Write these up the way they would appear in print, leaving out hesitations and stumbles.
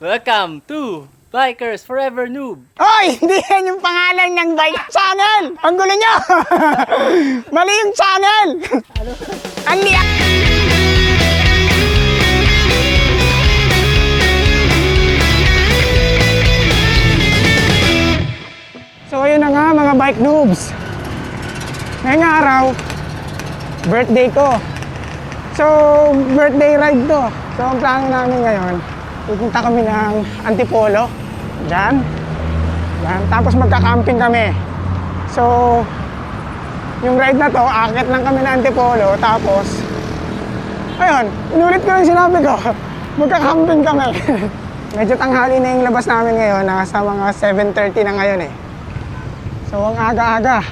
Welcome to Bikers Forever Noob. Oy! Hindi yan yung pangalan ng bike channel! Ang gulo nyo! Mali yung channel! Ang liyak! So ayun na nga mga bike noobs. Ngayong araw, birthday ko. So, birthday ride to. So, ang plano namin ngayon, pupunta kami ng Antipolo. Diyan. Tapos magka-camping kami. So, yung ride na to, akit lang kami ng Antipolo. Tapos, ayun, inulit ko lang sinabi ko, magka-camping kami. Medyo tanghali na yung labas namin ngayon. Nasa mga 7:30 na ngayon eh. So, ang aga-aga.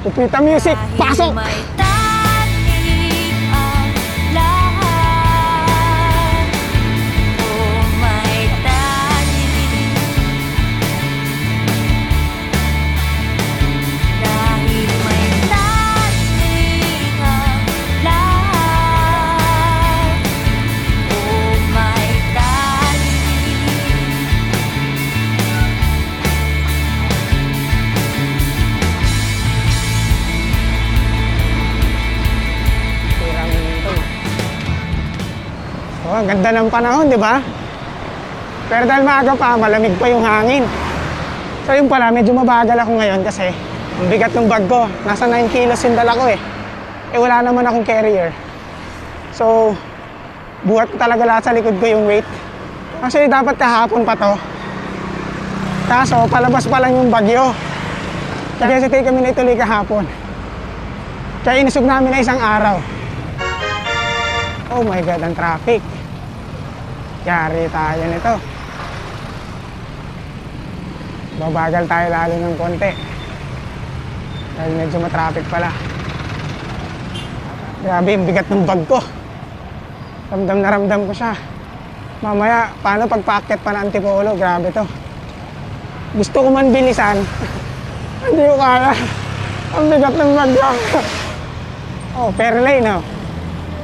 Upita music, pasok! Oh, ang ganda ng panahon, di ba? Pero dahil maaga pa, malamig pa yung hangin. So yun pala, medyo mabagal ako ngayon kasi ang bigat ng bag ko. Nasa 9 kilos yung dala ko eh. Eh wala naman akong carrier. So, buhat ko talaga lahat sa likod ko yung weight. Actually, dapat kahapon pa to. Kaso, palabas pa lang yung bagyo. Kaya kasi kami na ituloy kahapon. Kaya inusog namin na isang araw. Oh my God, ang traffic. Yari tayo nito. Babagal tayo lalo ng konti. Dahil medyo matraffic pala. Grabe, yung bigat ng bag ko. Ramdam na ramdam ko siya. Mamaya, paano pagpaakyat pa ng Antipolo? Grabe to. Gusto ko man bilisan. Hindi ko kaya. Ang bigat ng bag ko. Oh, fair lane, no?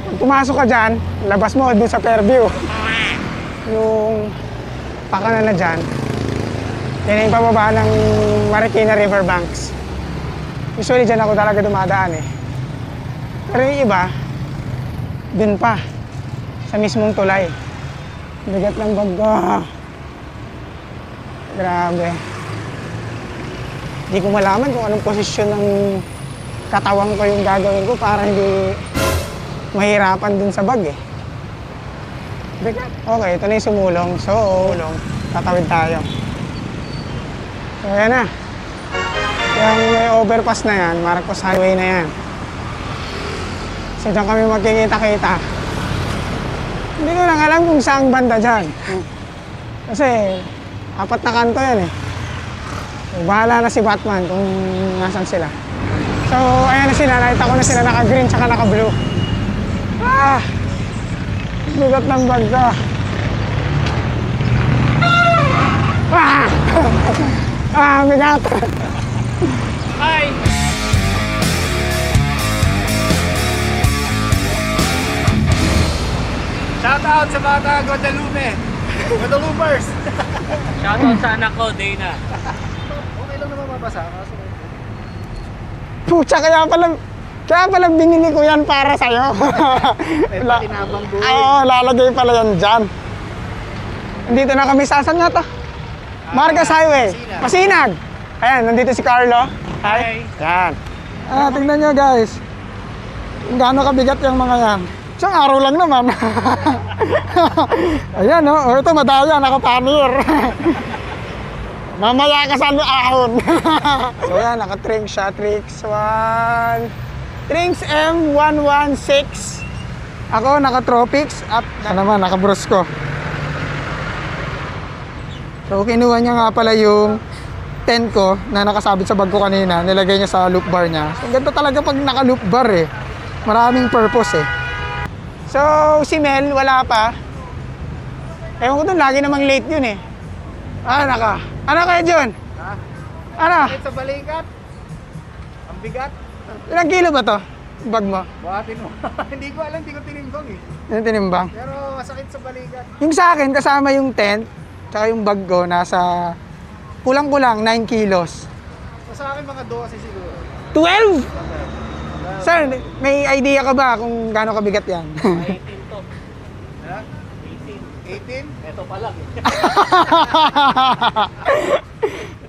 Pag pumasok ka dyan, labas mo dun sa Fairview. Yung pakanan na dyan, yan yung pababa ng Marikina River Banks. Usually dyan ako talaga dumadaan eh. Pero yung iba, dun pa, sa mismong tulay. Bigat ng bag ko. Grabe. Hindi ko malaman kung anong posisyon ng katawan ko yung gagawin ko para hindi mahirapan dun sa bag eh. Okay, ito na yung sumulong. So, tatawid tayo. So, ayan na. Yung may overpass na yan, Marcos Highway na yan. So, dyan kami magkikita-kita. Hindi ko lang alam kung saang banda dyan. Kasi, 4 na kanto yan eh. So, bahala na si Batman kung nasan sila. So, ayan na sila. Nakita ko na sila naka-green tsaka naka-blue. Ah! Bigat ng bag ko. Ah! Ah, bigat! Hi! Shout out sa mga taga Guadalupe. Guadalupers. Shoutout sa anak ko, Dana. Okay lang naman mabasa. Pucha, kaya pala binili ko yan para sa'yo. May pakinabang buhay. Oo, lalagay pala yan dyan. Nandito na kami, saan nga to? Marcos Highway. Masinag. Ayan, nandito si Carlo. Hi. Yan. Tingnan nyo guys. Kung gaano kabigat yung mga yan. Isang araw lang naman. Ayan no, oh, ito madaya, nakapanir. Mamaya ka sa ahon. So yan, naka-trim siya, Trix 1. Trix M116. Ako, naka-Tropics. At naman, naka-Brusco. So, kinuha niya nga pala yung tent ko na nakasabit sa bag ko kanina. Nilagay niya sa loop bar niya. So, ganda talaga pag naka-loop bar eh. Maraming purpose eh. So, si Mel, wala pa. Ewan ko dun, lagi namang late yun eh. Ano kaya John? Ha? Ano? Sa balikat. Ang bigat. Ilang kilo ba to? bag mo? Buhatin mo. Hindi ko alam, hindi ko tinimbang eh. Yung tinimbang? Pero masakit sa balikat. Yung sa akin, kasama yung tent, tsaka yung bag ko, nasa kulang-kulang 9 kilos. So, sa akin mga 12 siguro. 12? Sir, may idea ka ba kung gaano kabigat yan? 18 to. Ha? 18. 18? Ito pa lang eh.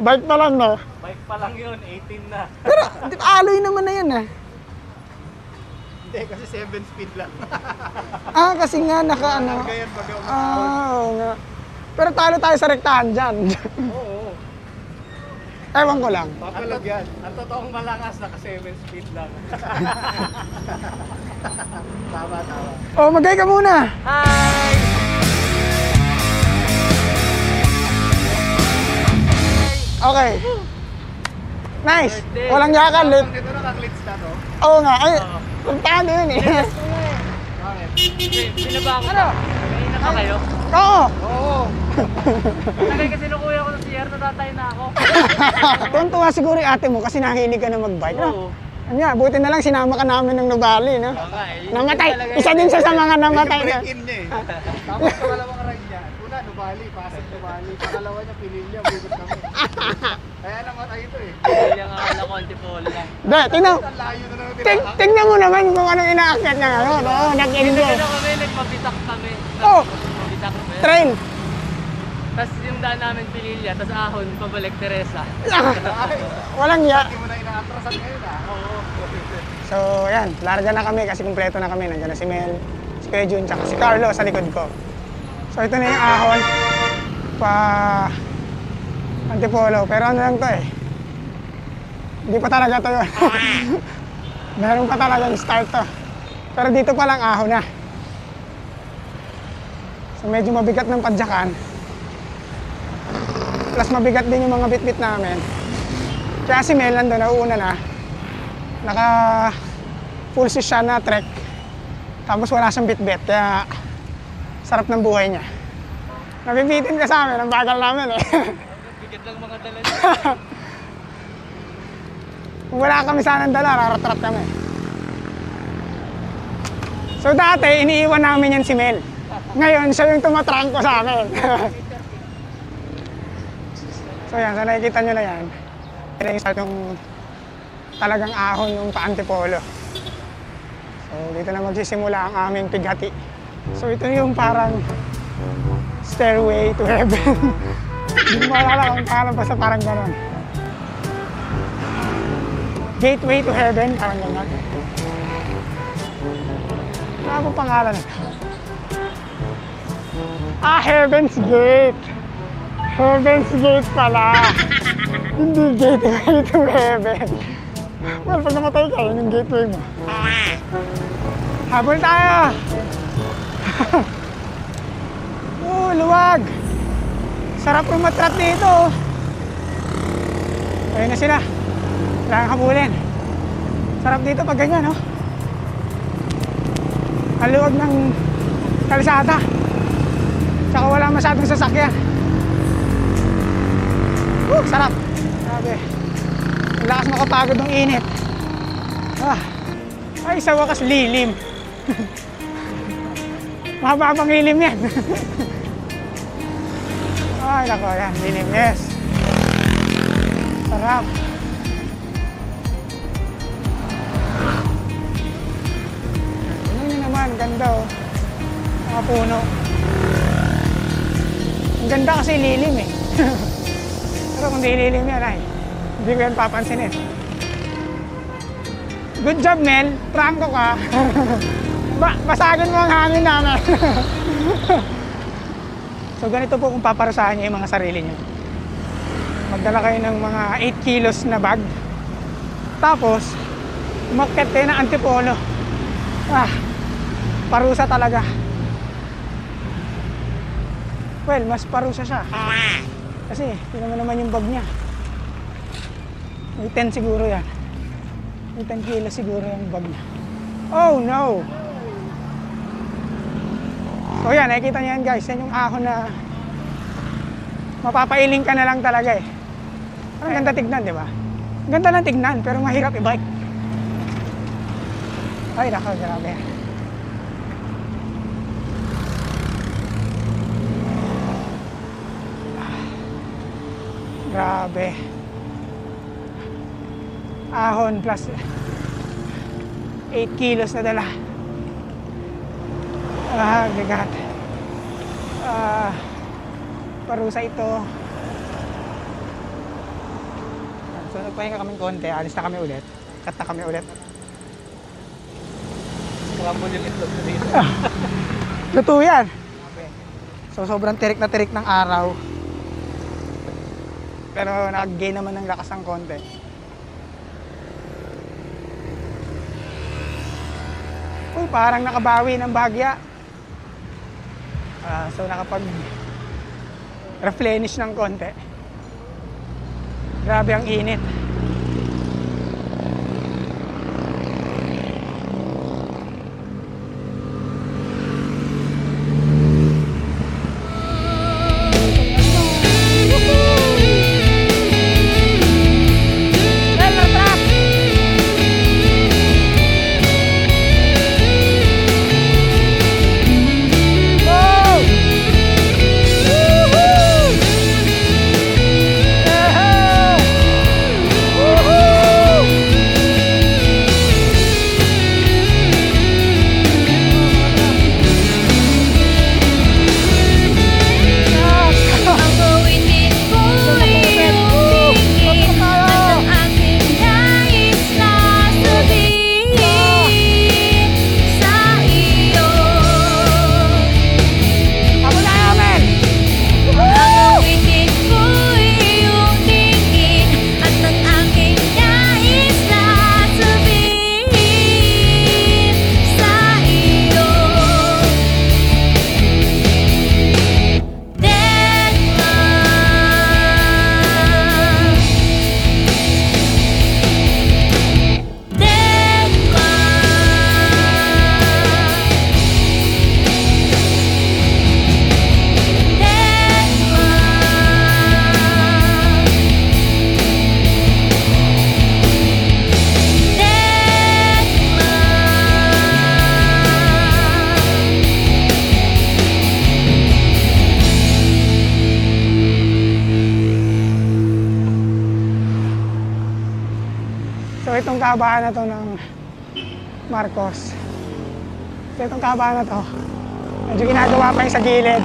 Bike pa lang, no? Bike pa lang yun, 18 na. Pero, alloy naman na yan, ah. Hindi, kasi 7 speed lang. Ah, kasi nga, naka, ano. Larga yan pag umahon. Oo nga. Pero talo tayo sa rektahan dyan. Oo. Ewan ko lang. Papalag yan. Ang totoong malakas, naka 7 speed lang. Tama. Oh, magay ka muna. Hi! Okay. Nice. Birthday. Walang yakan, lit. Ito naka-clits na to. Oo nga. Ay, puntahan yun eh. Bakit? Binaba ko. Ano? Kanina pa kayo? Oo. Oo. Tagay kasi nukuya ko ng CR, natatay na ako. Tuntua siguro yung ate mo kasi nahilig ka na mag-bike. No? Oo. Anya, buti na lang sinama ka namin ng Nubali, no? nga eh. Namatay. Isa din siya sa mga namatay. Medyo break-in niya eh. Tapos pangalawang ride niya. Una, Nubali. Pasig Nubali. Pangalawa niya, Pililya. Bigot kami. Kaya namatay ito eh. Hindi nga akala ko antipolo lang. De, tingnan. Ang layo na naman Tingnan mo naman kung anong inaakyat niya ngayon. Oo, nag-enjoy. Ano kami, nagmabitak kami. Oh, Mabitak kami. train. Tapos yung daan namin Pililya, tapos ahon, pabalik Teresa. Walang ya. Hindi mo na inaatrasan ngayon ah. Oo. So, yan. Larga na kami kasi kumpleto na kami. Nandiyan na si Mel, si Kuya Jun, tsaka si Carlo sa likod ko. So, ito na yung ahon. Antipolo. Pero ano lang to eh. Hindi pa talaga to yun. Meron pa talagang start to. Pero dito pa lang ahon na. So, medyo mabigat ng padyakan. Plus mabigat din yung mga bit-bit namin. Kaya si Mel nandun, nauuna na. Naka full siya na trek. Tapos wala siyang bit-bit. Kaya sarap ng buhay niya. Nabibitin ka sa amin, ang bagal namin eh. Bigat lang mga dala niya. Kung wala kami sanang dala, rarat-rat kami. So dati, iniiwan namin yan si Mel. Ngayon, siya yung tumatrangko sa amin. So yan, so nakikita nyo na yan. Yan yung start yung talagang ahon yung pa-antipolo. So dito na magsisimula ang aming pighati. So ito yung parang stairway to heaven. Hindi mo maalala kung parang basta parang gano'n. Gateway to heaven, parang gano'n. Ano po pangalan ito? Ah, Heaven's Gate. Heaven's Gate pala. Hindi gateway to heaven. Well, pag namatay ka, yun yung gateway mo. Habol tayo! Oh, luwag! Sarap rumatrat dito. Ayun na sila. Kailangan habulin. Sarap dito pag ganyan, no? Ang luwag ng kalsada. Tsaka wala masyadong sasakyan. Sarap. Grabe. Ang lakas makapagod ng init. Ay, sa wakas lilim. Mahabang lilim yan. Ay, nako, yan. Lilim, yes. Sarap. Ano yun naman, ganda oh. Mga puno. Ang ganda kasi lilim eh. Pero kung di lilim yan ay, hindi ko yan papansinin. Good job, Mel. Prangko ka. Basagin mo ang hangin namin. So ganito po kung paparusahan niyo yung mga sarili niyo. Magdala kayo ng mga 8 kilos na bag. Tapos, umakyat kayo ng antipolo. Parusa talaga. Well, mas parusa siya. Kasi, tingnan mo naman yung bag niya. May 10 siguro yan. May 10 kilos siguro yung bag niya. Oh no! So yan, nakikita niyo yan guys. Yan yung ahon na mapapailing ka na lang talaga eh. Ang ganda tignan, di ba? Ganda lang tignan, pero mahirap i-bike. Ay, nako, grabe. Grabe. Ahon plus 8 kilos na dala. Bigat. Parusa ito. So, nagpahinga kami konti. Alis na kami ulit. Cut na kami ulit. Crumble yung itlog na dito. Luto yan. So, sobrang tirik na tirik ng araw. Pero nag-gain naman ng lakas ng konti. Uy, parang nakabawi ng bahagya. So nakapag-replenish ng konti. Grabe ang init. So itong kahabaan na to ng Marcos. So itong kahabaan na to, medyo ginagawa pa yung sa gilid.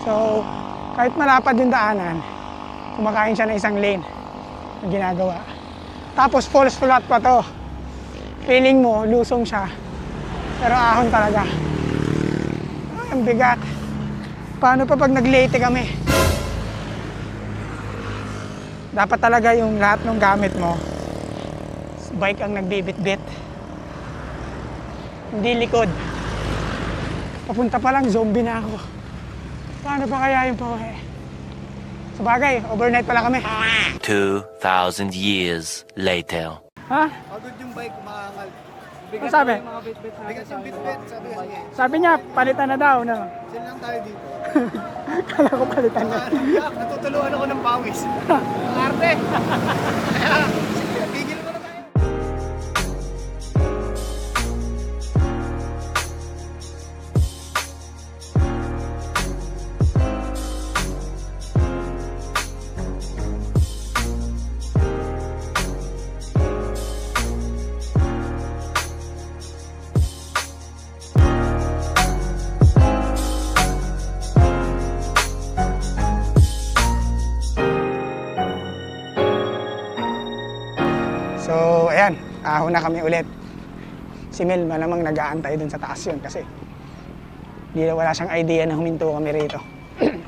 So kahit malapad yung daanan, kumakain siya ng isang lane na ginagawa. Tapos false flat pa to. Feeling mo, lusong siya. Pero ahon talaga. Ang bigat. Paano pa pag nag-late kami? Dapat talaga yung lahat ng gamit mo, bike ang nagbibit-bit. Hindi likod. Papunta pa lang, zombie na ako. Paano pa kaya yung pauwi? Sabagay, overnight pala kami. 2,000 years later. Ha? Pagod yung bike, umaangal. Ano sabi? Yung mga bit-bit natin. Bigat yung bit-bit, sabi kasi. Sabi niya, palitan na daw. No? Sila lang tayo dito. Kala ko palitan na. Natutuluan ako ng pawis. Ang arte. Kaya, tigil mo na tayo. So, ayan, ahon na kami ulit. Si Mel malamang nag-aantay dun sa taas yun kasi wala siyang idea na huminto kami rito.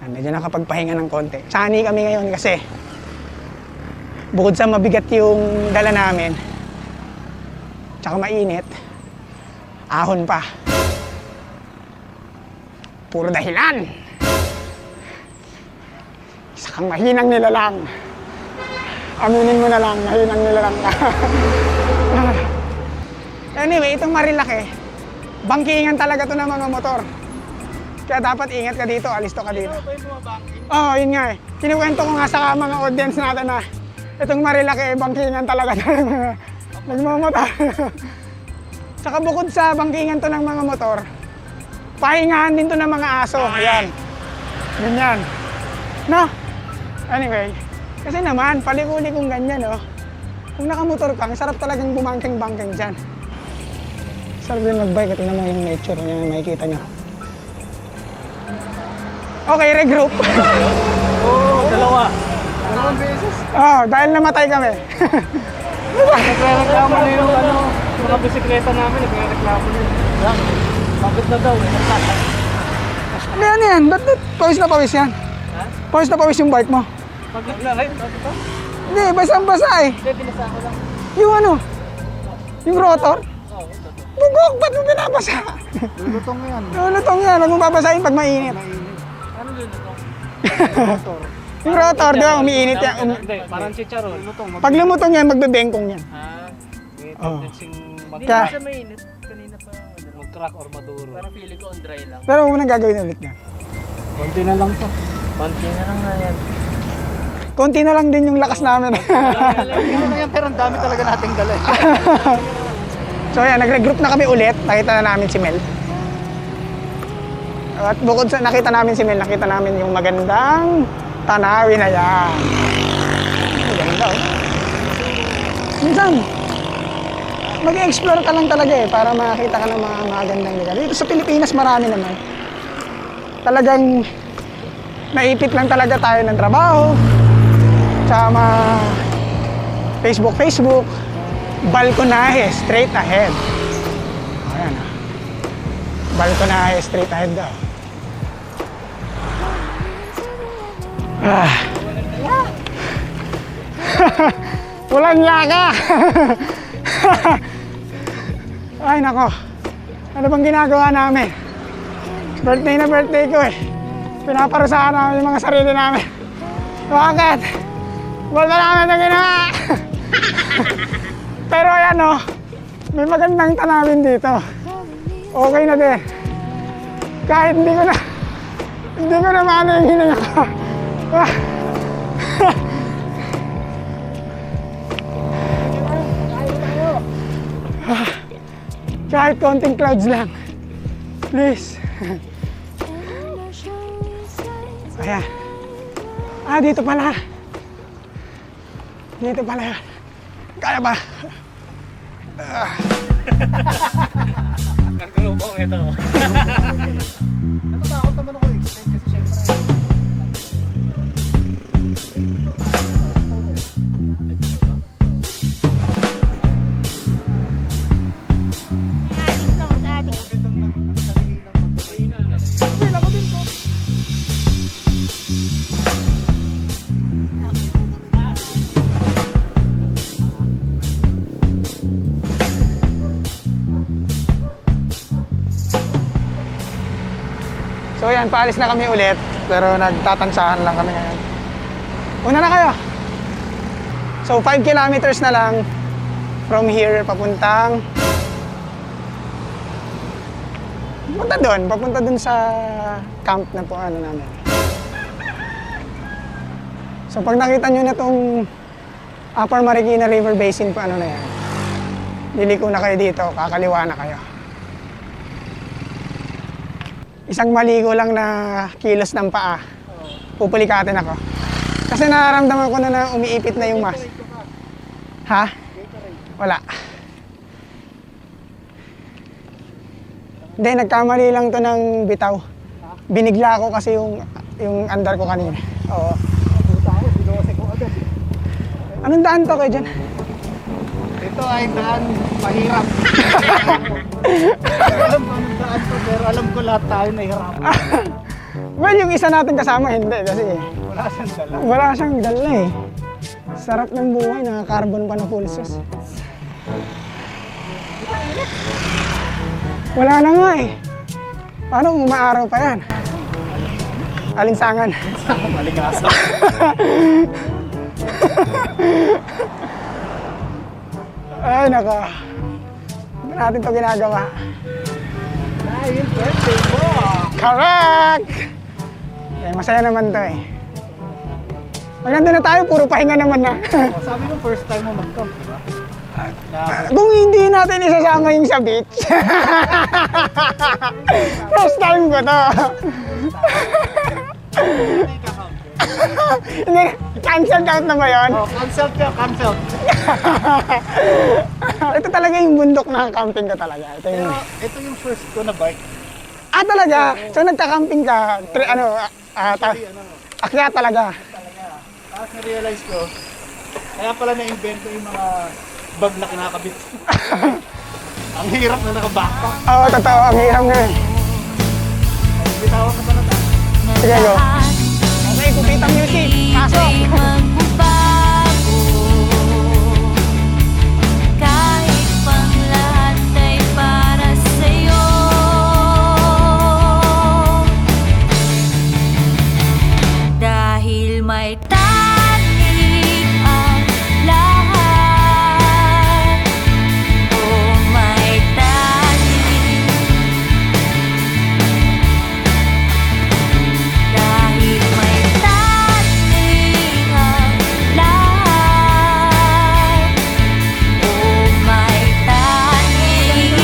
Medyo nakapagpahinga ng konti. Sani kami ngayon kasi bukod sa mabigat yung dala namin, tsaka mainit, ahon pa. Puro dahilan. Isa kang mahinang nilalang. Aminin mo na lang, mahinang nilalang ka. Anyway, itong Marilaki, bangkingan talaga to ng mga motor. Kaya dapat ingat ka dito, alisto ka dito. Oo, yun nga eh. Kinukwento ko nga sa mga audience natin na itong Marilaki, bangkingan talaga ng mga nagmamotor. Saka bukod sa bangkingan to ng mga motor, pahingahan din to ng mga aso. Ayan. Ganyan. No? Anyway, kasi naman, palikuli kong ganyan, oh. Kung nakamotor ka, ang sarap talagang bumangking-bangking dyan. Sarap din mag-bike, tingnan mo yung nature niya, makikita nyo. Okay, regroup. Dalawa. Dalawang beses. Oh, dahil namatay kami. Nagre-reklamo na yung mga bisikleta namin, nagre-reklamo na yun. Bakit na daw, nagtatay. Ano yan? Ba't pawis na pawis yan? Ha? Pawis na pawis yung bike mo? Pag nag-live, bakit ito? Hindi, basang-basa eh. Hindi, binasa ko lang. Yung ano? Yung rotor? Oo, Bugok, ba't mo binabasa? lulutong yan. Lulutong yan, huwag mo babasahin pag mainit. Ano lulutong? Yung rotor, di ba, umiinit yan. Hindi, parang chicharon. Lulutong. Pag lumutong yan, magbebengkong yan. May Oo. tendencying Hindi Ka- na siya mainit. Kanina pa. mag-crack or maduro. Parang feeling ko on dry lang. Pero huwag mo nang gagawin ulit yan. Konti na lang to. Konti na lang na yan. Konti na lang din yung lakas namin. Ano na yan, pero ang dami talaga nating dala. So yan, nag-regroup na kami ulit. Nakita na namin si Mel. At bukod sa nakita namin si Mel, nakita namin yung magandang tanawin na yan. Maganda oh. Minsan, mag-explore ka lang talaga eh, para makakita ka ng mga magandang lugar. Dito sa Pilipinas marami naman. Talagang naipit lang talaga tayo ng trabaho. Tsaka mga Facebook. Balkonahe, straight ahead. Ayan ah. Balkonahe, straight ahead daw. Ah. Walang yaka. Ay nako. Ano bang ginagawa namin? Birthday na birthday ko eh. Pinaparusahan namin yung mga sarili namin. Bakit? Wala namin na ginawa. Pero ayan oh, may magandang tanawin dito. Okay na din. Kahit hindi ko na maano yung hininga ko. Kahit konting clouds lang. Please. Ayan. Ah, dito pala. Dito pala yan. Kaya ba? Kakalubong ito. Natatakot naman ako explain kasi syempre. So yan, paalis na kami ulit. Pero nagtatansahan lang kami ngayon. Una na kayo. So 5 kilometers na lang from here papuntang papunta dun sa camp na po ano namin. So pag nakita nyo na tong Upper Marikina River Basin po ano na yan, liliko na kayo dito, kakaliwa na kayo. Isang maligo lang na kilos ng paa, pupulikatin ako. Kasi nararamdaman ko na umiipit na yung mas. Ha? Wala. Hindi, nagkamali lang to ng bitaw. Binigla ko kasi yung andar ko kanina. Oo. Anong daan to kayo dyan? Ito ay daan mahirap. Alam ko anong daan to, pero alam ko lahat tayo nahihirap. Well, yung isa natin kasama, hindi kasi Wala siyang dala. wala siyang dala eh. Sarap ng buhay, naka-carbon pa na pulsos. Wala na nga eh. Paano kung umaaraw pa yan? Alinsangan. Maligasa. Ay, nako. Hindi natin ito ginagawa. Dahil birthday mo. Correct! Eh, masaya naman to eh. Pag nandun na tayo, puro pahinga naman na. Sabi mo first time mo mag-camp, di ba? Kung hindi natin isasama yung sa beach. First time ko to. Hindi, cancelled out na ba yun? Oh, cancel ka, cancel. Ito talaga yung bundok na camping ko talaga. Ito yung... Ito yung first ko na bike. Ah, talaga? So nagka-camping ka? Akyat talaga? Tapos na-realize ko, kaya pala na-invento yung mga bag na kinakabit. Ang hirap na naka-backpack. Oo, totoo. Ang hirap nga eh. Bitawan ka ba na tayo? Sige, go. Okay, Kupita Music. Pasok. Magbabago kahit pang lahat ay para sa'yo. Dahil may tanik ang lahat. Oh, may tanik. Dahil may tanik ang lahat. Oh, may tanik.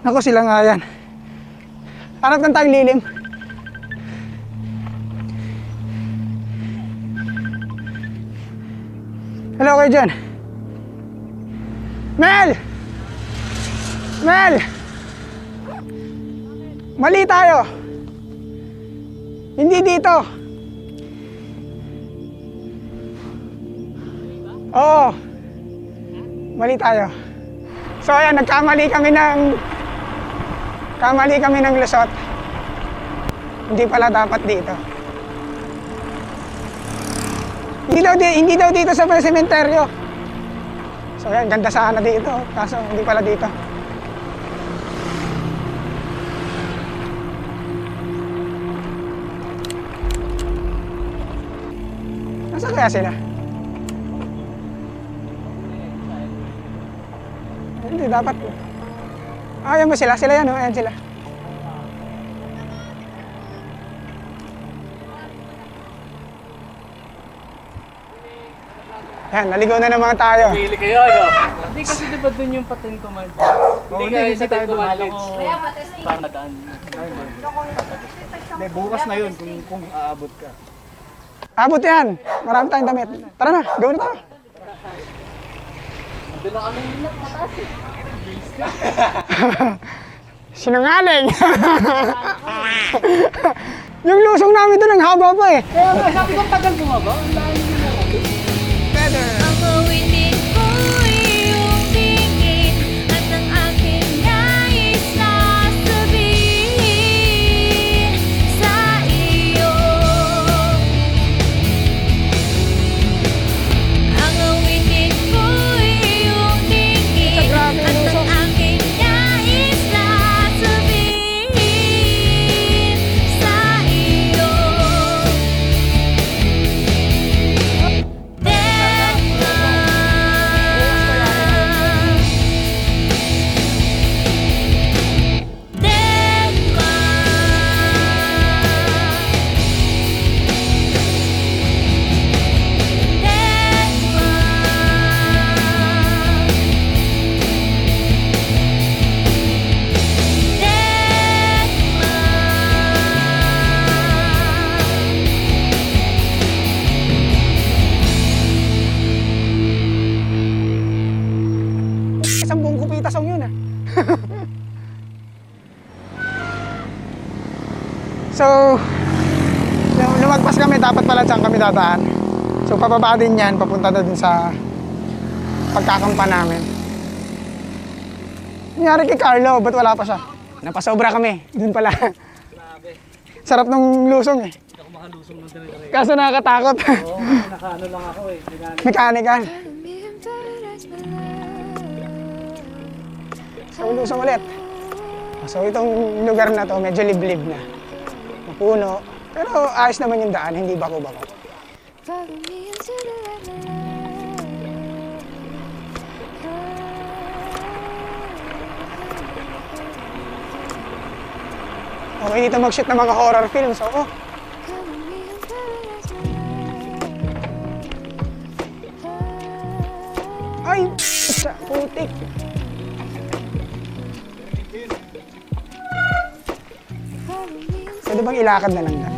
Ako sila nga yan. Hanap ng tayong lilim. Hello kayo dyan. Mel! Mel! Mali tayo. Hindi dito. Oo. Mali tayo. So ayan, nagkamali kami ng lusot. Hindi pala dapat dito. Hindi daw dito sa sementeryo. So ayan, ganda sana dito. Kaso hindi pala dito. Nasaan kaya sila? Hindi, dapat. Ah, ayan ba sila? Sila yan, oh. Ayan sila. Ayan, naligaw na naman tayo. Pili kayo, ano? Hindi kasi diba dun yung patin ko man? Hindi kayo sa tayo college. Parang nadaan. Hindi, bukas na yun kung aabot ka. Abot yan. Marami tayong damit. Tara na, gawin na tayo. Doon lang kami mataas eh. Sinungaling. Yung lusong namin doon, ang haba pa eh. Kaya nga, sabi ko tagal bumaba. Ang dahil nyo na natin. Ang awitin ko iyong tingin at ang aking nais na sabihin sa iyo. Ang awitin ko iyong tingin at ang aking nais na sabihin sa iyo. Isang buong Kupita song yun ah. So, lumagpas kami, dapat pala dyan kami dadaan. So, pababa din yan, papunta na dun sa pagkakampa namin. Nangyari kay Carlo, ba't wala pa siya? Napasobra kami, dun pala. Sarap ng lusong eh. Hindi ako makalusong ng dami. Kaso nakakatakot. Oo, nakaano lang ako eh. Mechanical. So, lusong ulit. So, itong lugar na to, medyo liblib na. Mapuno. Pero ayos naman yung daan, hindi bako-bako. Follow me into the red light. 'Cause Okay dito mag-shoot ng mga horror films, oo. Ay, sa putik. Pwede bang ilakad na lang na?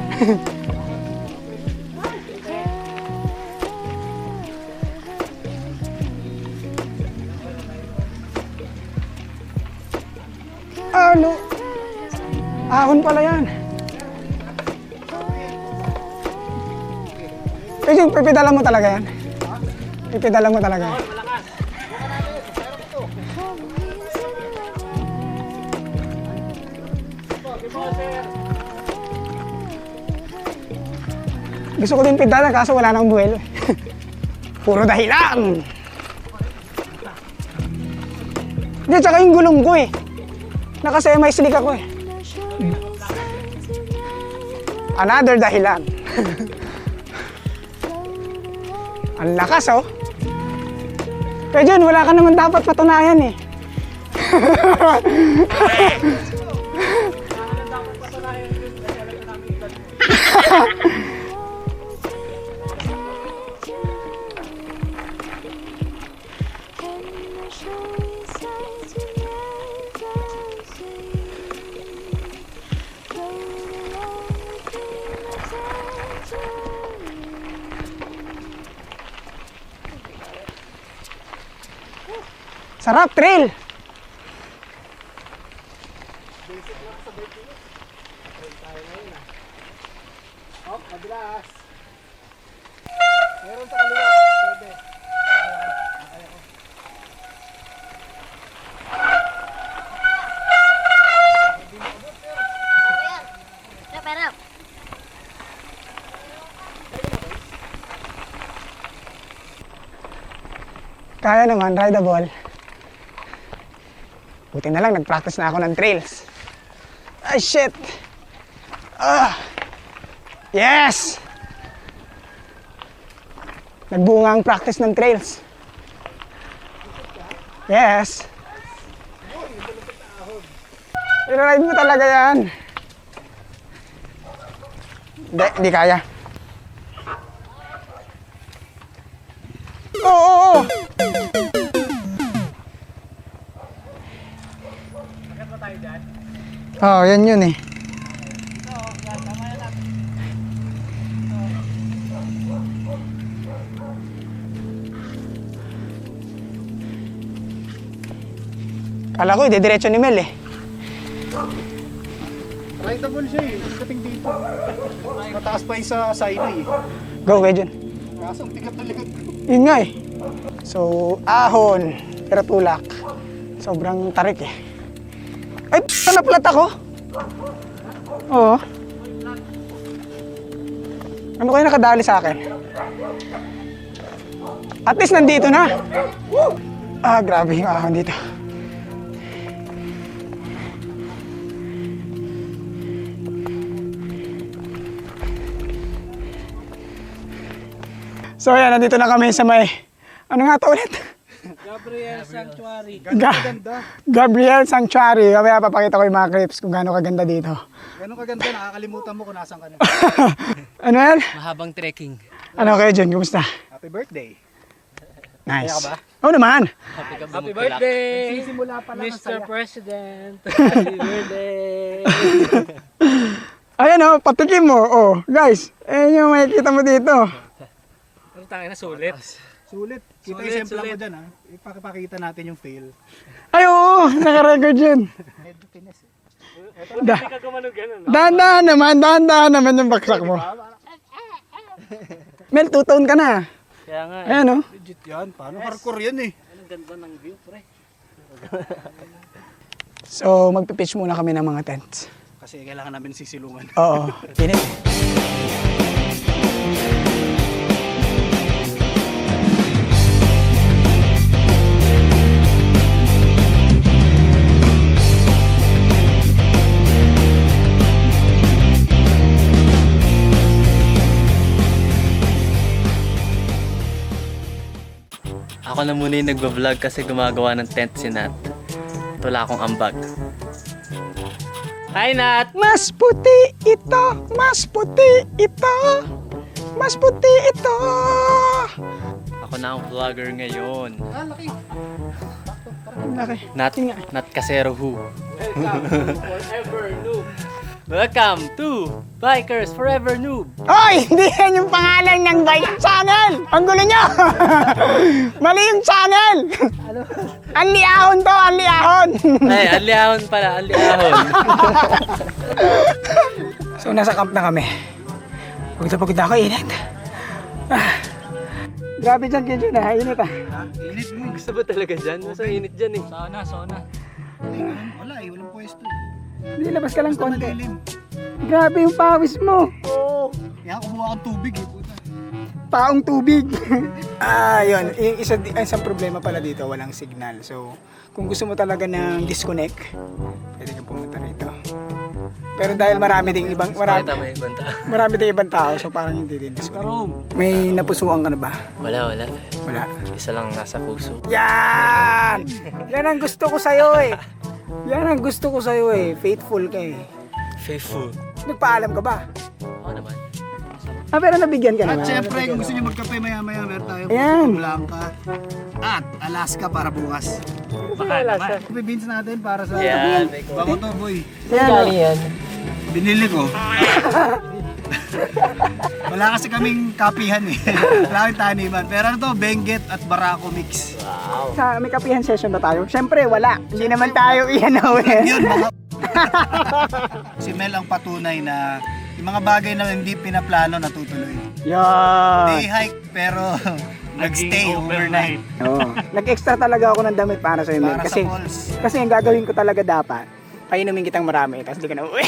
Ano? Ahon pala yan. Pwede, pipidala mo talaga yan? Pipidala mo talaga yan? Gusto ko din pedala kaso wala nang buwelo. Puro dahilan. Hindi, tsaka yung gulong ko eh. Naka-semi-slick ako eh. Another dahilan. Ang lakas oh. Pero John, wala ka naman dapat patunayan eh. Sarap, trail! Oh, madalas. Meron sa kaliwa. Pwede. Kaya naman, rideable. Buti na lang, nag-practice na ako ng trails. Ay, shit! Yes! Nagbunga ang practice ng trails. Yes! I-ride mo talaga yan. Hindi kaya. Oo! Oo, yan yun eh. Kala ko, diretso ni Mel eh. Rideable siya eh. Kating dito. Mataas pa yung sa Sinai eh. Go, Wedjon. Kaso ang tigat talaga. Yun nga eh. So, ahon, pero tulak. Sobrang tarik eh. Ay, naplat ako. Oo. Ano kayo nakadali sa akin? At least nandito na. Ah, grabe yung ahon dito. So ayan, nandito na kami sa may... Ano nga to ulit? Gabriel Sanctuary. Ganda. Gabriel Sanctuary. Kaya papakita ko yung mga clips kung gaano kaganda dito. Ganun kaganda, nakakalimutan mo kung nasan ka na. Ano yan? Mahabang trekking. Ano kayo dyan? Kumusta? Happy birthday. Nice. Kaya ka ba? Oo naman. Happy birthday! Sisimula pa lang ang Mr. saya. President! Happy birthday! Ayan o, patikim mo. Oh, guys, ayan yung makikita mo dito. Ano tayo na sulit? Sulit. Kita Sulit, yung sempla mo sulit. dyan ha. Ipakipakita natin yung fail. Ay oo, nakarecord yun. Medyo tinis eh. Da Hindi ka gumano ganun. dahan-dahan naman yung baksak mo. Mel, two-tone ka na. Kaya nga. Ayan o. Legit yan. Paano hardcore yan eh. Ang ganda ng view, pre. So, magpipitch muna kami ng mga tents. Kasi kailangan namin sisilungan. Oo, init. Ako na muna yung nagbablog kasi gumagawa ng tent si Nat. Wala akong ambag. Hi, Nat! Mas puti ito, mas puti ito, mas puti ito. Ako na ang vlogger ngayon. Okay. Nat Casero who? Forever Noob. Welcome to Bikers Forever Noob. Oy, hindi yan yung pangalan ng bike channel. Ang gulo nyo. Mali yung channel. Anliahon to, anliahon. Ay, aliyahon pala, aliyahon. So nasa camp na kami. Pagod na pagod ako, init. Grabe dyan, Kenjo na, init ah. Init mo. Gusto ba talaga dyan? Nasa init dyan eh. Sauna. Wala eh, walang pwesto. Hindi, labas ka lang konti. Madilim. Grabe yung pawis mo. Kaya kumuha kang tubig eh, puta. Taong tubig. Yun. Isang problema pala dito, walang signal. So, kung gusto mo talaga ng disconnect, pwede kang pumunta rito. Pero dahil marami ding ibang tao, so parang hindi din disconnect. May napusuan ka na ba? Wala. Wala. Isa lang nasa puso. Yan! Yan ang gusto ko sa'yo eh. Yan ang gusto ko sa'yo eh. Faithful ka eh. Faithful. Nagpaalam ka ba? Oo naman. Pero nabigyan ka At naman. syempre, kung gusto nyo magkape maya-maya, meron tayong Ayan. Blanca at Alaska para bukas. Baka naman. Coffee beans natin para sa... Yan. Bago to, boy. Yan. yan? Binili ko. Wala kasi kaming kapihan eh. Wala kaming taniman. Pero ano to, Benguet at Barako mix. May kapihan session ba tayo? Siyempre, wala. Hindi naman tayo iyan eh. Yun, mga... Si Mel ang patunay na yung mga bagay na hindi pinaplano natutuloy. Yan. Day hike pero nagstay overnight. Oo. Nag-extra talaga ako ng damit para sa'yo, Mel. Para Kasi, sa falls. kasi ang gagawin ko talaga dapat, painumin kitang marami, tapos di ka na uwi.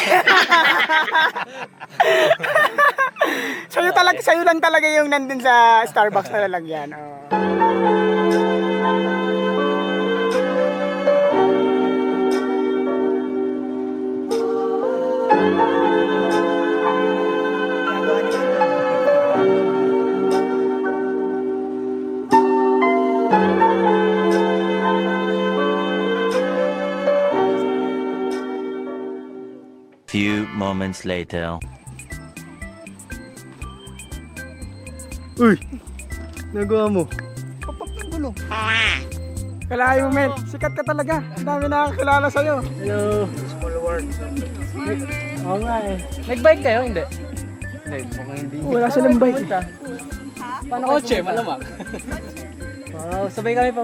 Sa'yo lang talaga yung nandun sa Starbucks na lalagyan. Oh. Few moments later. Uy! Nagawa mo. Papak ng gulong. Kalayo mo, Mel. Sikat ka talaga. Ang dami nakakilala sa'yo. Hello. Small world. Oo nga eh. Nag-bike kayo? Hindi. Hindi. Wala silang bike. Paano kotse? Malamang. Wow, sabay kami pa.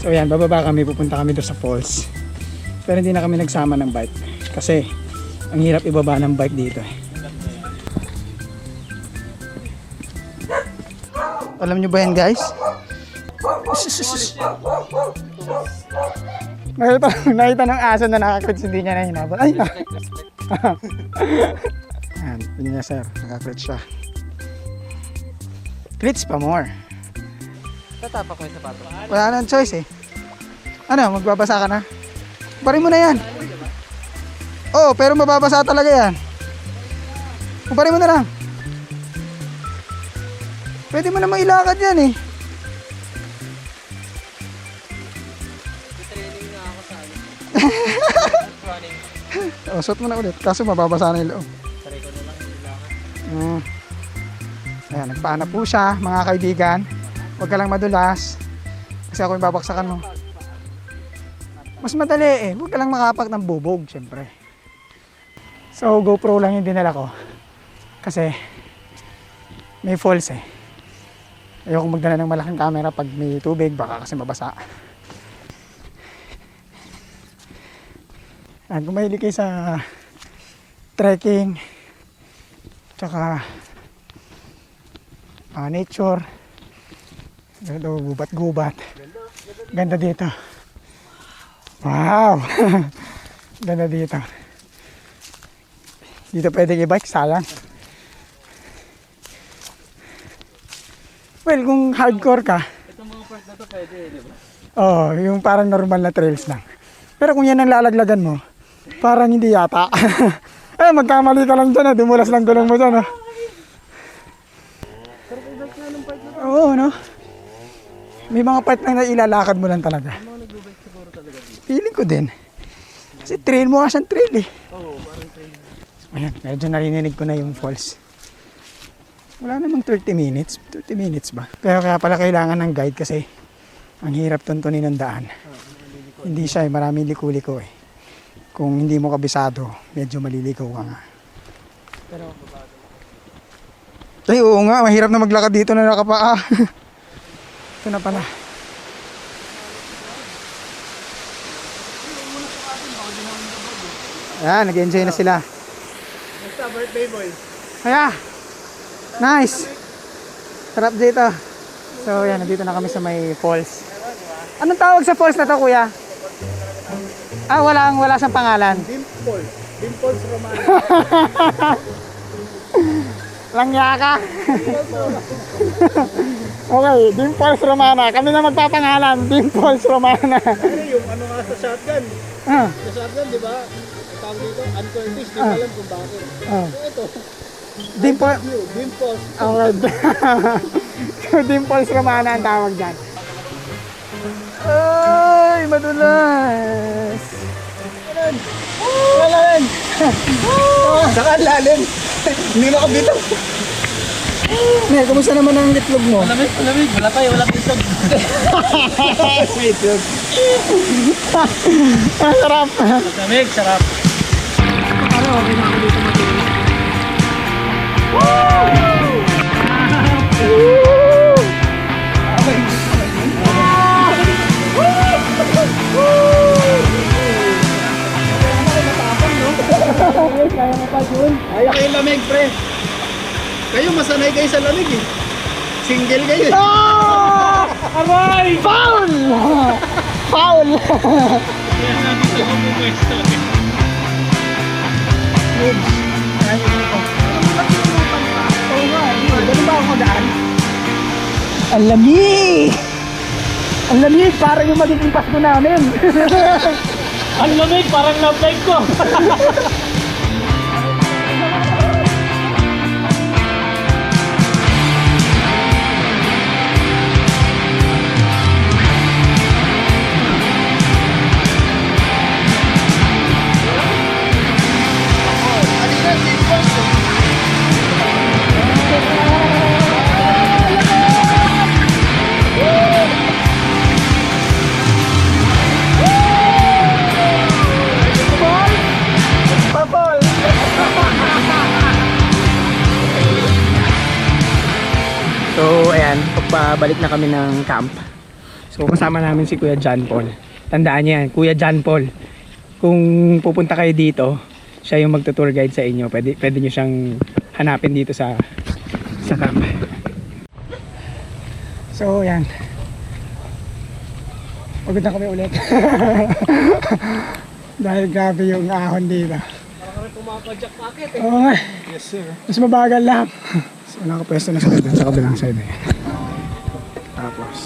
So yan, bababa kami, pupunta kami doon sa falls. Pero hindi na kami nagsama ng bike. Kasi, ang hirap ibaba ng bike dito eh. Alam nyo ba yan, guys? Nakita ng aso na nakakrits, hindi niya na hinabol. Ay, na! Yan, hindi niya sir, nakakrits siya. Crits pa more. Tatapak mo yung sapato. Wala nang choice eh. Ano, magbabasa ka na? Kumparin mo na yan. Oo, pero mababasa talaga yan. Kumparin mo na lang. Pwede mo namang ilakad yan eh. Training nga ako sa ano. Running. O, suot mo na ulit. Kaso mababasa na yung loob. Try ko na lang yung lakad. Ayan, nagpaana po siya, mga kaibigan. Huwag ka lang madulas. Kasi ako yung babaksakan mo. Mas madali eh. Huwag ka lang makapak ng bubog, syempre. So, GoPro lang yung dinala ko. Kasi, may falls eh. Ayoko magdala ng malaking camera pag may tubig, baka kasi mabasa. At kung mahilig kayo sa trekking, tsaka nature, ganda, gubat-gubat. Ganda dito. Wow! Ganda dito. Dito pwede i-bike, sayang. Well, kung hardcore ka, Itong mga part na to pwede, di ba? oh, yung parang normal na trails lang. Pero kung yan ang lalaglagan mo, parang hindi yata. Eh, magkamali ka lang dyan, dumulas lang gulong mo dyan. Oo, no? May mga part lang na ilalakad mo lang talaga. Feeling ko din. Kasi trail mo nga siyang trail eh. Oo, parang train. Ayan, medyo narinig ko na yung falls. Wala namang 30 minutes. 30 minutes ba? Pero kaya pala kailangan ng guide kasi ang hirap tuntunin ng daan. Hindi siya eh, maraming liko-liko eh. Kung hindi mo kabisado, medyo maliligaw ka nga. Pero, ay, oo nga, mahirap na maglakad dito na nakapaa. Ito na pala. Ayan, nag-enjoy na sila. Basta birthday boy. Kaya, nice. Sarap dito. So, yan, nandito na kami sa may falls. Anong tawag sa falls na to, kuya? Wala siyang pangalan. Dimples. Dimples Romana. Langya ka. Okay, Dimples Romana. Kami na magpapangalan, Dimples Romana. Ano yung ano nga sa shotgun? Ah, Sa shotgun, di ba? Ang tawag dito, Uncurtis. Di ko alam kung bakit. ah. So ito, Dimples. Dimples. Okay. So, Dimples Romana ang tawag dyan. Ay, madulas. Wala. Saka lalim. Hindi makabitaw. Ne, kumusta naman ang itlog mo? Malamig. Wala pa eh, wala pisog. Ang sarap. Malamig, sarap. Ano, okay na ako dito matulog. Kaya kayo lamig, pre. Kayo masanay kayo sa lamig eh. Single kayo eh. Aray! Foul! Foul! Kaya natin sa pumupwesto. Oo nga, ganun ba ako daan? Ang lamig! Ang lamig, parang yung magiging Pasko namin. Ang lamig, parang love life ko. So, ayan, pabalik na kami ng camp. So, kasama namin si Kuya John Paul. Tandaan niyo yan, Kuya John Paul. Kung pupunta kayo dito, siya yung magtutour guide sa inyo. Pwede niyo siyang hanapin dito sa camp. So, ayan. Pagod na kami ulit. Dahil grabe yung ahon dito. Parang kami pumapadyak packet eh. Oo nga. Yes, sir. Mas mabagal lang. So, nakapwesto na sila dun sa kabilang side eh. Tapos,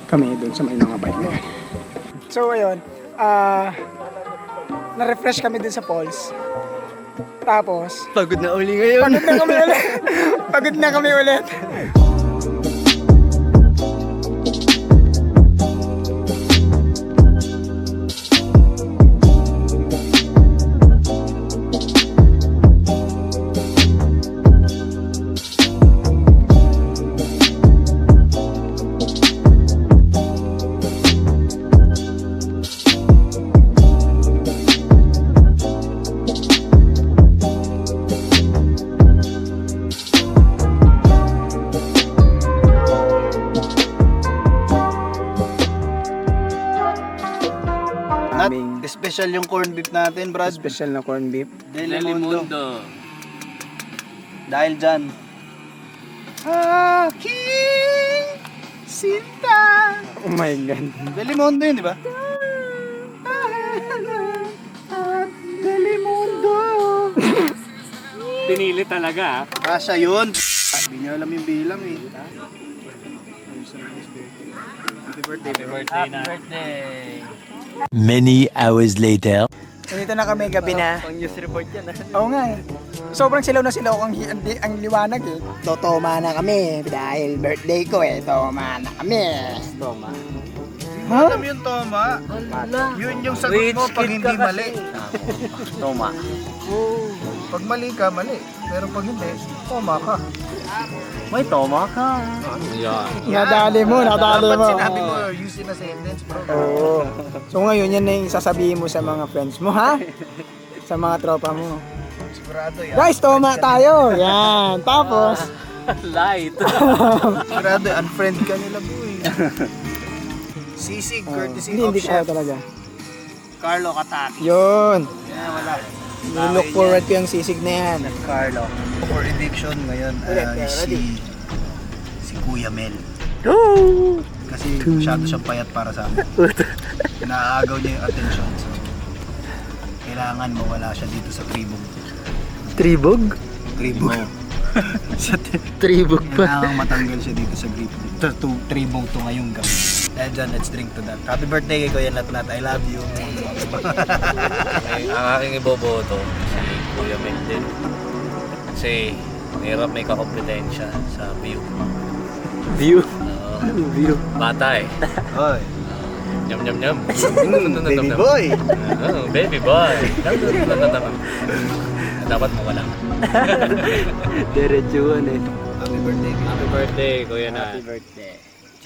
kami dun sa may mga bike na yan. So, ayun. Na-refresh kami dun sa falls. Tapos, Pagod na uli ngayon. Pagod na kami ulit. At special yung corned beef natin, Brad. Special na corned beef. Delimundo. Dahil dyan. Aking sinta. Oh my God. Delimundo yun, di ba? Delimundo. Pinili talaga. Kasya yun. Hindi niya alam yung bilang eh. Happy birthday, Happy birthday. Many hours later. Nandito na kami gabi na. Pang news report yan. Oo nga eh. Sobrang silaw na silaw ang liwanag eh. Totoma na kami dahil birthday ko eh. Toma na kami. Toma. Ha? Alam yung toma. Yun yung sagot mo pag hindi mali. Toma. Pag mali ka, mali. Pero pag hindi, toma ka. May toma ka. Nadali mo. Dapat sinabi mo, use in a sentence, bro. Oo. So ngayon, yan na yung sasabihin mo sa mga friends mo, ha? Sa mga tropa mo. Sigurado yan. Guys, toma tayo. Yan. Tapos, Light. Sigurado, unfriend ka nila, boy. Sisig, courtesy of hindi kaya chef talaga. Carlo Kataki. Yun. Yeah, wala. Look forward ko yung sisig na yan. Carlo. For eviction ngayon, si Kuya Mel. Kasi masyado siyang payat para sa amin. Naaagaw niya yung attention. So, kailangan mawala siya dito sa tribog. Tribog? Tribog. Sa Tribog kailangan matanggal siya dito sa tribog to ngayong gabi. Dahil dyan, let's drink to that. Happy birthday kay Kuya Latlat. I love you. Ang aking iboboto si Kuya Mel din. Kasi mahirap may kakompetensya sa view. View. View? Bata eh. Oy. Nyam nyam nyam. Baby boy. Baby boy. Dapat mawala. Diretsuhan eh. Happy birthday. Happy birthday, Kuya na. Happy birthday.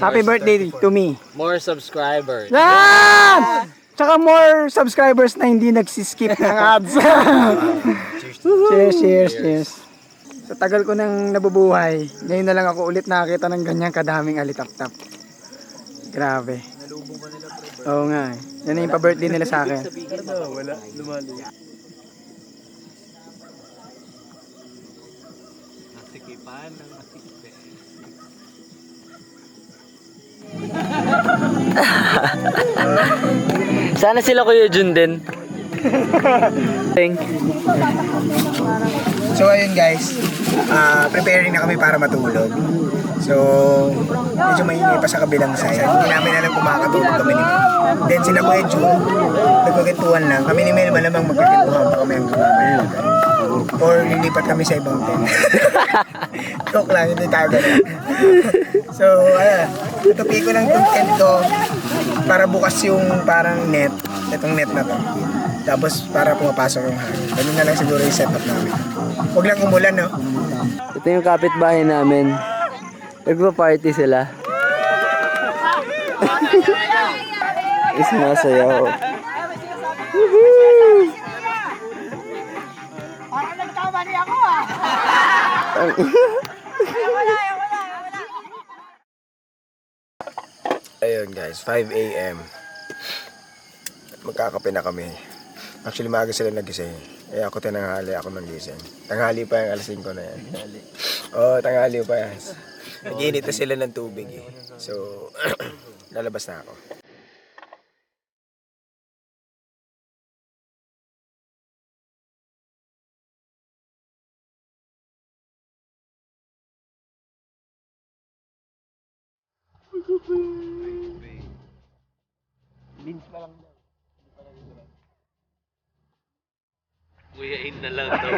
Happy birthday to me. More subscribers. Yan! Tsaka more subscribers na hindi nagsiskip ng ads. Cheers. Sa tagal ko nang nabubuhay, ngayon na lang ako ulit nakakita ng ganyang kadaming alitap-tap. Grabe. Oo nga. Yan na yung pa-birthday nila sa akin. Wala. Lumali. Nasikipan ng masikip. Sana sila Kuya Jun din. So ayun guys, preparing na kami para matulog. So, medyo maingay pa sa kabilang side. Hindi namin alam kung makakatulog kami ni Mel. Then sina Kuya Jun, nagkakintuhan lang. Kami ni Mel malamang magkakintuhan pa kami hanggang mamaya. Or lilipat kami sa ibang tent. Joke lang, hindi tayo ganun. So, ayan. Tutupi ko lang itong tent ko para bukas yung parang net. Itong net na to. Tapos para pumapasok yung hangin. Ganun na lang siguro yung setup namin. Huwag lang umulan, no? Ito yung kapitbahay namin. Nagpa-party sila. Is masayaw. Parang nagkamali ako, Ayun guys, 5 AM. Magkakape na kami. Actually, maaga sila nagising. Eh ako tinanghali, ako nagising. Tanghali pa yung alas 5 na yan. Oo, tanghali pa yan. Nag-iinit na sila ng tubig eh. So, lalabas na ako. Kuyain na lang daw.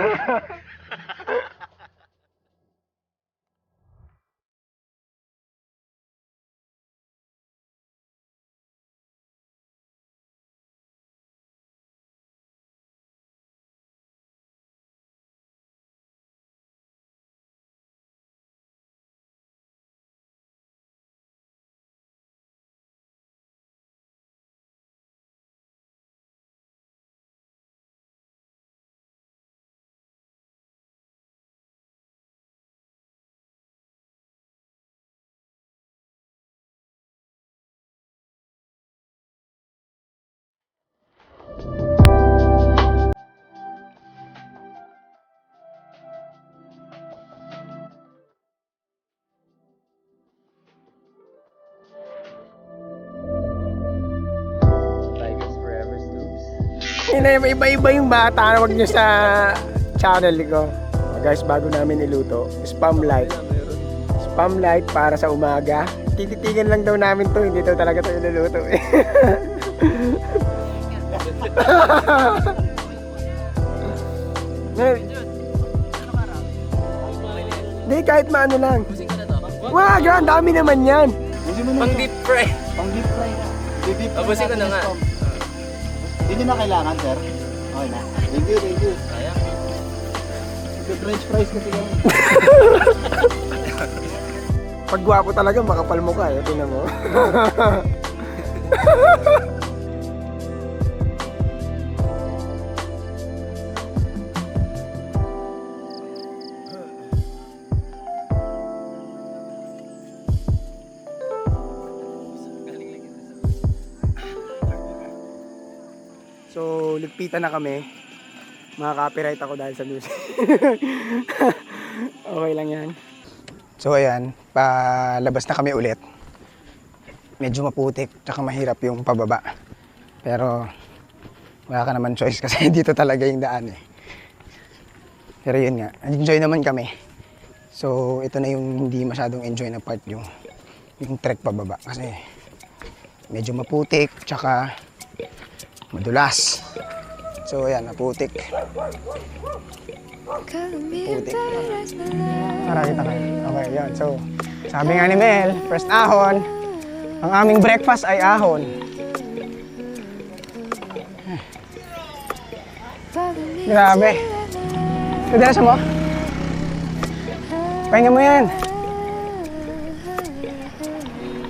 Iba-iba yung bata, wag nyo sa channel ko. Guys, bago namin niluto, spam light. Spam light para sa umaga. Tititigan lang daw namin to, hindi daw talaga to iluluto. Hindi, kahit maano lang. Wag, ang dami naman yan. Pang deep fry. Abusin ko na nga. Hindi nyo na kailangan, sir. Okay na. Thank you, thank you. Kaya. French fries kasi kami. Pag gwapo talaga, makapal mo ka eh. Tingnan mo. So, ligpitan na kami. Mga-copyright ako dahil sa music. Okay lang yan. So ayan, palabas na kami ulit. Medyo maputik, tsaka mahirap yung pababa. Pero wala ka naman choice kasi dito talaga yung daan eh. Pero yun nga, enjoy naman kami. So ito na yung hindi masyadong enjoy na part, yung trek pababa. Kasi medyo maputik, tsaka madulas. So ayan, maputik. Putik. Para kita kayo. Okay, yun. So, sabi nga ni Mel, first ahon. Ang aming breakfast ay ahon. Grabe. Kadala mo? Pahinga mo yan.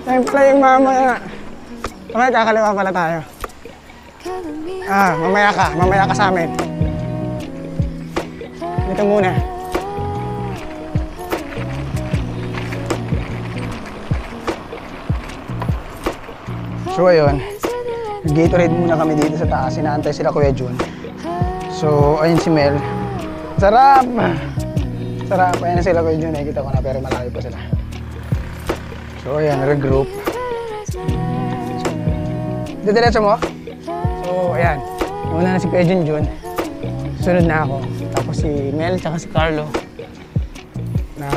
Ayun pala yung mama. Okay, kakaliwa pala tayo. Mamaya ka sa amin. Dito muna. So ayun, Gatorade muna kami dito sa taas. Inaantay sila Kuya Jun. So ayun si Mel. Sarap! Sarap. Ayan na sila Kuya Jun. Nakikita ko na pero malayo pa sila. So ayan, regroup. Didiretso mo? So ayan, una na si Kuya Jun. Sunod na ako. Tapos si Mel tsaka si Carlo na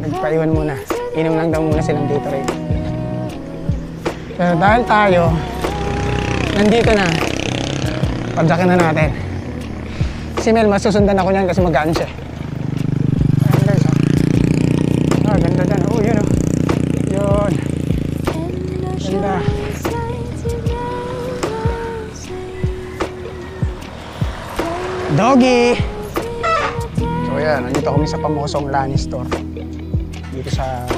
nagpaiwan muna. Inom lang daw muna silang Gatorade. Pero dahil tayo nandito na, pagdakin na natin. Si Mel, masusundan ako niyan kasi magaan siya. Ayan guys, oh. Ganda dyan. Oh, yun oh. Yun. Ganda. Doggy! So ayan, nandito kami sa pamosong Lani Store. Dito sa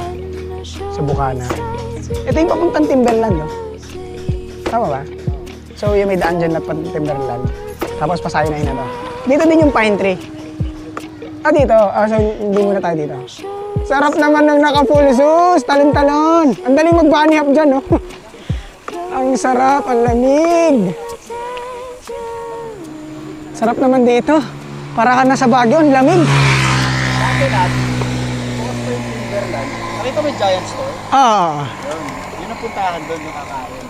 Bukana. Ito yung papuntang Timberland, no? Tama ba? So yung may daan dyan na Timberland. Tapos pasayo na yun na to. Dito din yung pine tree. Dito. So hindi muna tayo dito. Sarap naman ng naka-full shoes. Talon-talon. Ang daling mag-bunny hop dyan, no? Ang sarap, ang lamig. Sarap naman dito. Para ka nasa Baguio, ang lamig. Dati natin, bukas pa yung Timberland. Nakita mo yung Giant Store? Yun ang puntahan doon yung kakain.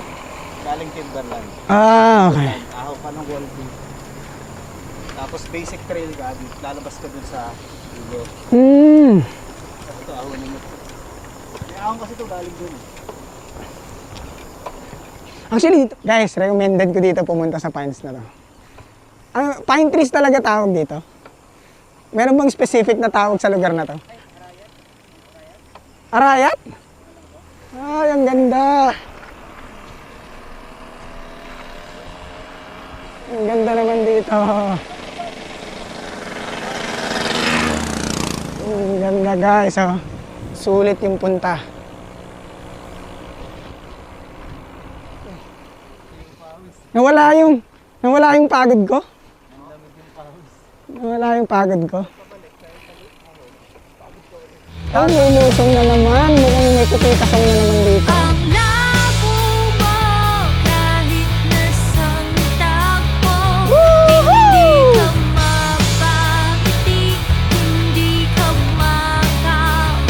Galing Timberland. Okay. Ahaw pa ng Walby. Tapos basic trail ka, lalabas ka dun sa Igo. Ito, ahaw mo. May ahon kasi ito galing dun. Actually, guys, recommended ko dito pumunta sa pines na to. Pine trees talaga tawag dito. Meron bang specific na tawag sa lugar na to? Arayat? Ay, ang ganda. Ang ganda naman dito. Ang ganda guys, oh. Sulit yung punta. Nawala yung pagod ko. Nawala yung pagod ko. Ang lulusong na naman. Mukhang may kupitasong na naman dito. Ang labo mo kahit nasang takbo. Hindi ka mapangiti, hindi ka makausap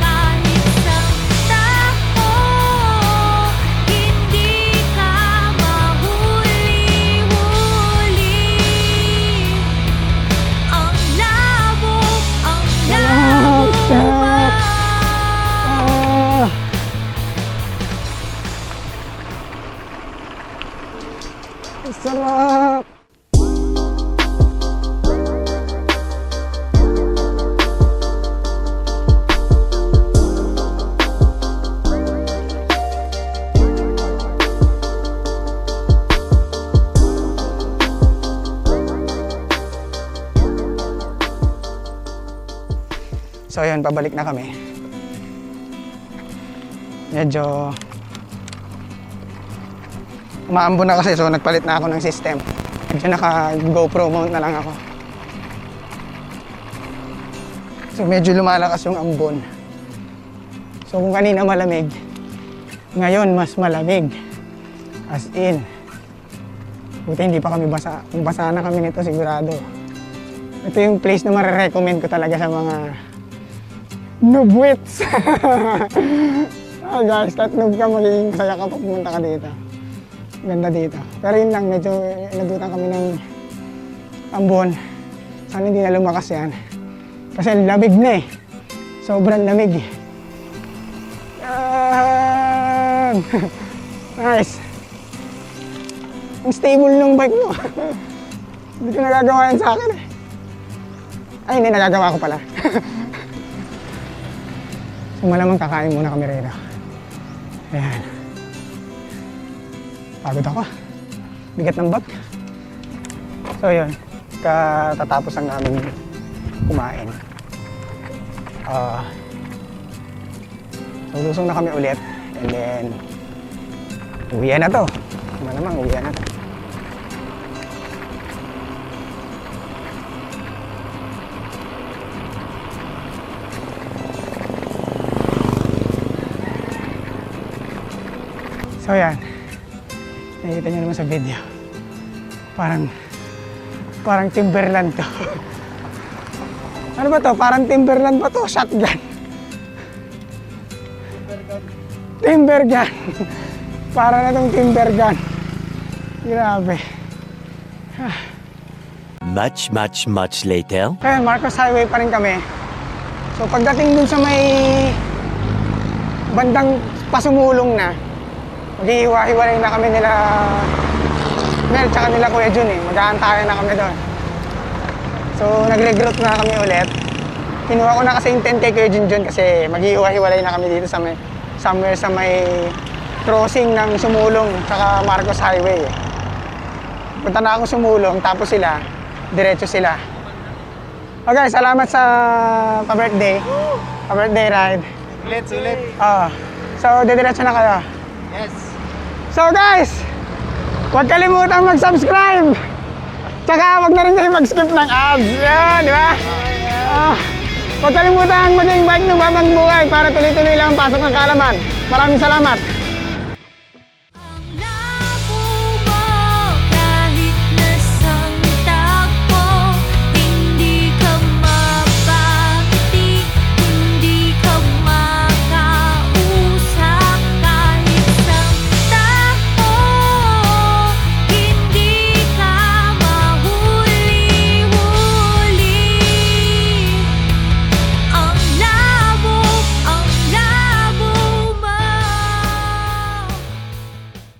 kahit isang tao. Hindi ka mahuli-huli. Ang labo mo. So yun, pabalik na kami. Medyo umaambon na kasi, so nagpalit na ako ng system. Medyo naka GoPro mount na lang ako. So medyo lumalakas yung ambon. So kung kanina malamig, ngayon mas malamig. As in, buti hindi pa kami basa. Kung basa na kami nito sigurado. Ito yung place na marirecommend ko talaga sa mga noobwits. Guys, kahit noob ka, magiging masaya ka pag pumunta ka dito. Ganda dito. Pero yun lang, medyo nabutan kami ng ambon. Sana hindi na lumakas yan. Kasi lamig na eh. Sobrang lamig eh. Nice. Ang stable ng bike mo. Hindi ko nagagawa yan sa akin eh. Ay, hindi, nagagawa ko pala. So malamang kakain muna kami rito. Ayan. Pagod ako. Bigat ng bag. So yun, katatapos ang namin kumain. So lusong na kami ulit. And then, uwian na to. Malamang uwian na to. So yan, nakikita nyo naman sa video, parang Timberland to. Ano ba to? Parang Timberland ba to? Shotgun. Timbergun. Para na tong Timbergun. Grabe. Much later. Kaya Marcos Highway pa rin kami. So pagdating dun sa may bandang pasumulong na, maghihiwa-hiwalay na kami nila Mel tsaka nila Kuya Jun eh. Mag-aantayan na kami doon. So nag-regroup na kami ulit. Kinuha ko na kasi yung 10K Kuya Jun kasi maghihiwa-hiwalay na kami dito sa may, somewhere sa may crossing ng Sumulong tsaka Marcos Highway eh. Punta na ako Sumulong tapos sila, diretso sila. Okay, salamat sa pa-birthday. Pa-birthday ride. Sulit. So didiretso na kayo. Yes. So guys, huwag kalimutang mag-subscribe. Tsaka huwag na rin kayo mag-skip ng ads. Yan, di ba? Huwag kalimutang maging bike ng babang buhay para tuloy-tuloy lang ang pasok ng kaalaman. Maraming salamat.